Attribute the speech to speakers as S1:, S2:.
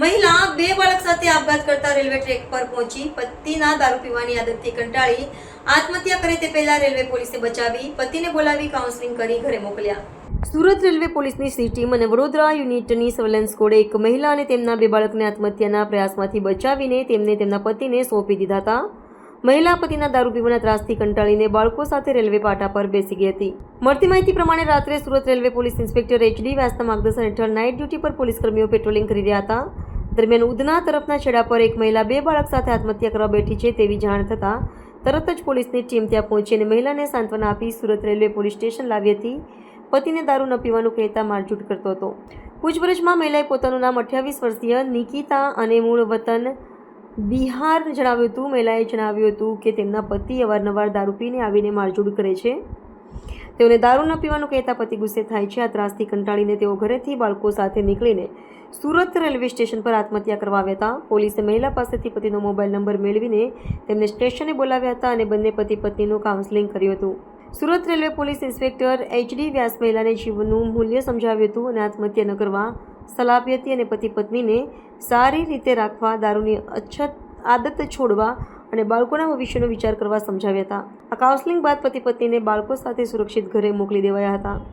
S1: મહિલા બે બાળક સાથે આપઘાત કરતા રેલવે ટ્રેક પર પહોંચી પતિના દારૂ પીવાની આદતથી કંટાળી આત્મહત્યા કરે તે પહેલા રેલવે પોલીસે બચાવી પતિને બોલાવી કાઉન્સેલિંગ કરી ઘરે મોકલ્યા. સુરત રેલવે પોલીસની સી ટીમ અને વડોદરા યુનિટની સર્વેલન્સ સ્કોડે એક મહિલા અને તેમના બે બાળકને આત્મહત્યાના પ્રયાસમાંથી બચાવીને તેમને તેમના પતિને સોંપી દીધા હતા. મહિલા પતિના દારૂ પીવાના ત્રાસથી કંટાળીને બાળકો સાથે રેલવે પાટા પર બેસી ગઈ હતી. મળતી માહિતી પ્રમાણે રાત્રે Surat railway police inspector H.D.. વ્યાસના માર્ગદર્શન હેઠળ નાઇટ ડ્યુટી પર પોલીસ કર્મીઓ પેટ્રોલિંગ કરી રહ્યા હતા. દરમિયાન ઉધના તરફના છેડા પર એક મહિલા બે બાળક સાથે આત્મહત્યા કરવા બેઠી છે તેવી જાણ થતાં તરત જ પોલીસની ટીમ ત્યાં પહોંચી અને મહિલાને સાંત્વના આપી સુરત રેલવે પોલીસ સ્ટેશન લાવી હતી. પતિને દારૂ ન પીવાનું કહેતા મારઝૂડ કરતો હતો. પૂછપરછમાં મહિલાએ પોતાનું નામ 28 વર્ષીય નિકિતા અને મૂળ વતન બિહાર જણાવ્યું હતું. મહિલાએ જણાવ્યું હતું કે તેમના પતિ અવારનવાર દારૂ પીને આવીને મારઝૂડ કરે છે. તેઓને દારૂ ન પીવાનું કહેતા પતિ ગુસ્સે થાય છે. આ ત્રાસથી કંટાળીને તેઓ ઘરેથી બાળકો સાથે નીકળીને સુરત રેલવે સ્ટેશન પર આત્મહત્યા કરવા આવ્યા હતા. પોલીસે મહિલા પાસેથી પતિનો મોબાઈલ નંબર મેળવીને તેમને સ્ટેશને બોલાવ્યા હતા અને બંને પતિ પત્નીનું કાઉન્સેલિંગ કર્યું હતું. Surat railway police inspector H D. Vyas મહિલાને જીવનનું મૂલ્ય સમજાવ્યું હતું અને આત્મહત્યા ન કરવા સલાહ આપી હતી અને પતિ પત્નીને સારી રીતે રાખવા, દારૂની આદત છોડવા અને બાળકોના ભવિષ્યનો વિચાર કરવા સમજાવ્યા હતા. આ કાઉન્સેલિંગ બાદ પતિ પત્નીને બાળકો સાથે સુરક્ષિત ઘરે મોકલી દેવાયા હતા.